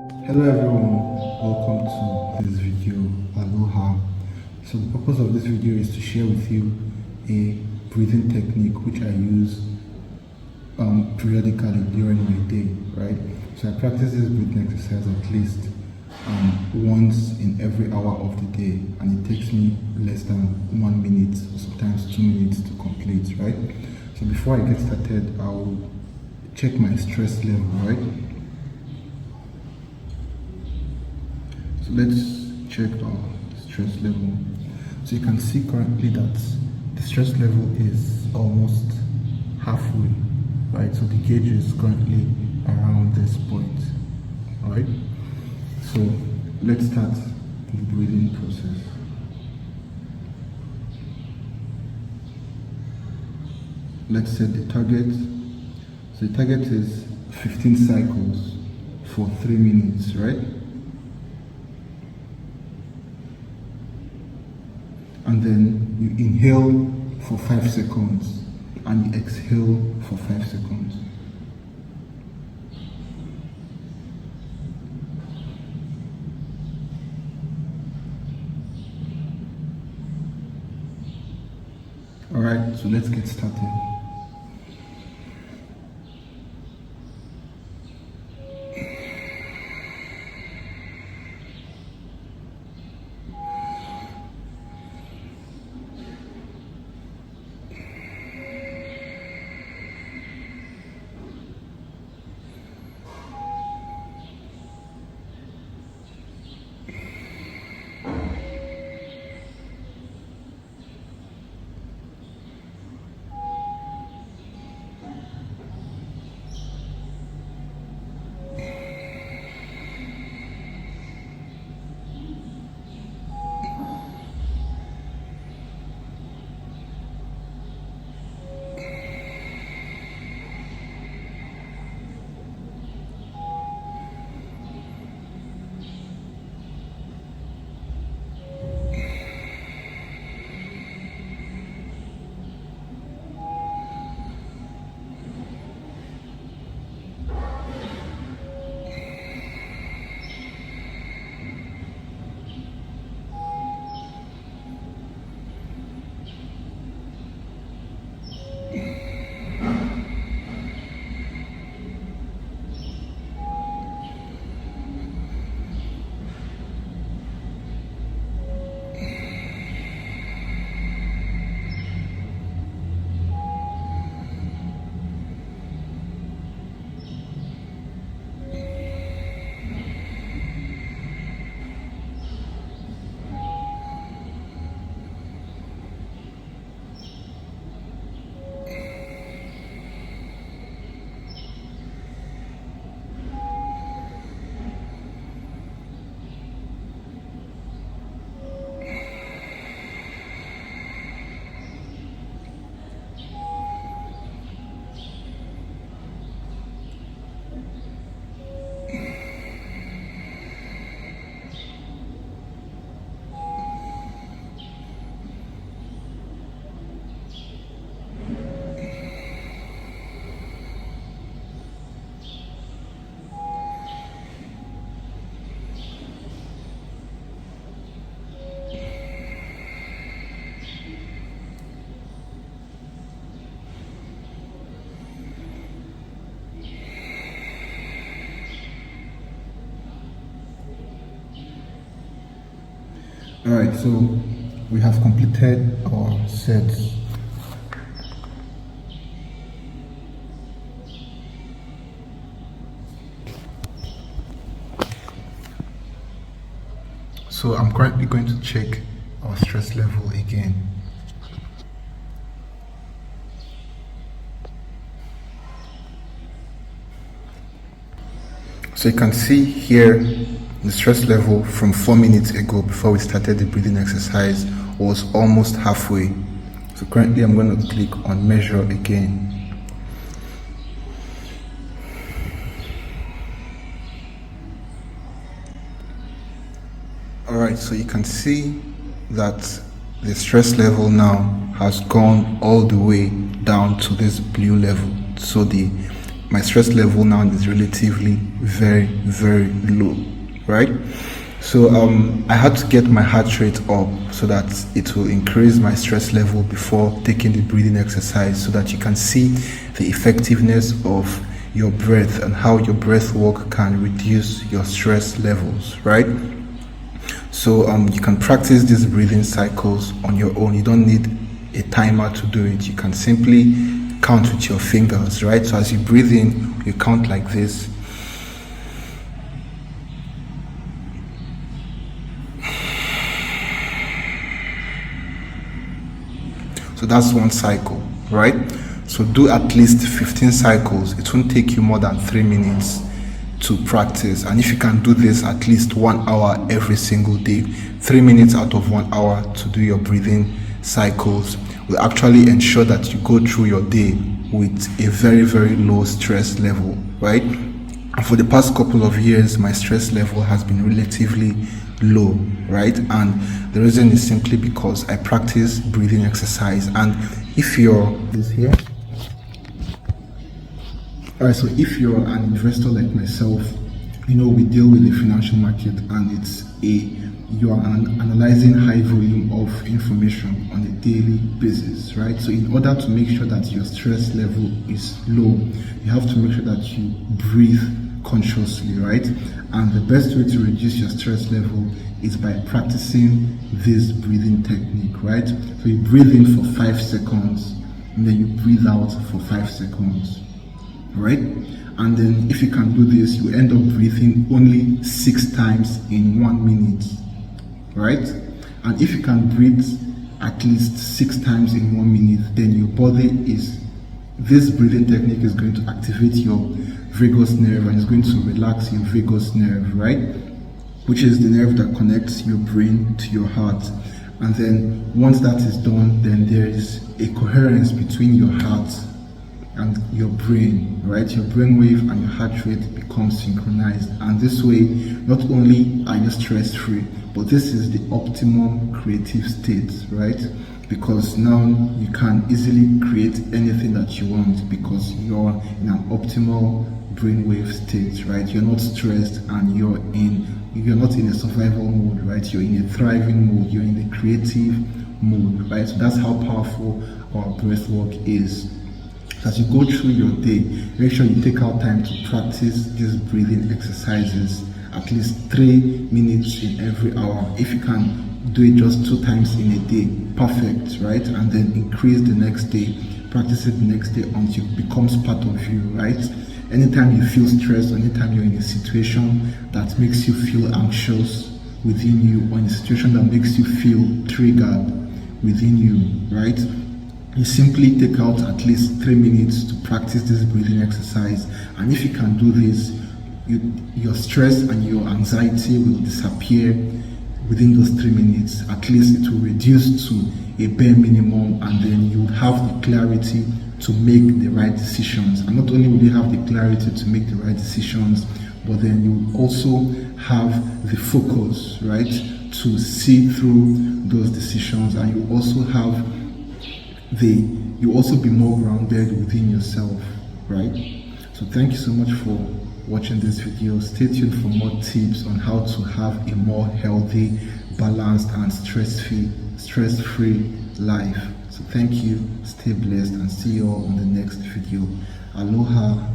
Hello everyone, welcome to this video. Aloha. So the purpose of this video is to share with you a breathing technique which I use periodically during my day, right? So I practice this breathing exercise at least once in every hour of the day, and it takes me less than 1 minute or sometimes 2 minutes to complete, right? So before I get started, I'll check my stress level, right? So let's check our stress level. So you can see currently that the stress level is almost halfway, right? So the gauge is currently around this point, right? So let's start the breathing process. Let's set the target. So the target is 15 cycles for 3 minutes, right? And then you inhale for 5 seconds and you exhale for 5 seconds. Alright, so let's get started. Alright, so we have completed our sets. So I'm currently going to check our stress level again. So you can see here the stress level from 4 minutes ago before we started the breathing exercise was almost halfway. So currently I'm going to click on measure again. Alright, so you can see that the stress level now has gone all the way down to this blue level. So the my stress level now is relatively very, very low, right? So I had to get my heart rate up so that it will increase my stress level before taking the breathing exercise, so that you can see the effectiveness of your breath and how your breath work can reduce your stress levels, right? So you can practice these breathing cycles on your own. You don't need a timer to do it. You can simply count with your fingers, right? So as you breathe in, you count like this. So that's one cycle, right? So do at least 15 cycles. It won't take you more than 3 minutes to practice. And if you can do this at least 1 hour every single day, 3 minutes out of 1 hour to do your breathing cycles will actually ensure that you go through your day with a very, very low stress level, right? And for the past couple of years, my stress level has been relatively low, right? And the reason is simply because I practice breathing exercise. And if you're this here, all right, so if you're an investor like myself, you know, we deal with the financial market, and you are analyzing high volume of information on a daily basis, right? So in order to make sure that your stress level is low, you have to make sure that you breathe consciously, right? And the best way to reduce your stress level is by practicing this breathing technique, right? So you breathe in for 5 seconds and then you breathe out for 5 seconds, right? And then if you can do this, you end up breathing only 6 times in 1 minute, right? And if you can breathe at least 6 times in 1 minute, then your body this breathing technique is going to activate your vagus nerve, and it's going to relax your vagus nerve, right? Which is the nerve that connects your brain to your heart. And then once that is done, then there is a coherence between your heart and your brain, right? Your brain wave and your heart rate become synchronized, and this way not only are you stress free, but this is the optimum creative state, right? Because now you can easily create anything that you want because you're in an optimal brainwave state, right? You're not stressed and you're not in a survival mode, right? You're in a thriving mode, you're in the creative mode, right? So that's how powerful our breath work is. As you go through your day, make sure you take out time to practice these breathing exercises at least 3 minutes in every hour. If you can do it just 2 times in a day, perfect, right? And then increase the next day, practice it the next day until it becomes part of you, right? Anytime you feel stressed, anytime you're in a situation that makes you feel anxious within you, or in a situation that makes you feel triggered within you, right? You simply take out at least 3 minutes to practice this breathing exercise. And if you can do this, your stress and your anxiety will disappear within those 3 minutes. At least it will reduce to a bare minimum, and then you will have the clarity to make the right decisions. And not only will you have the clarity to make the right decisions, but then you will also have the focus, right, to see through those decisions, and you also have you also be more grounded within yourself, right? So thank you so much for watching this video. Stay tuned for more tips on how to have a more healthy, balanced and stress-free life. So thank you, stay blessed, and see you all on the next video. Aloha.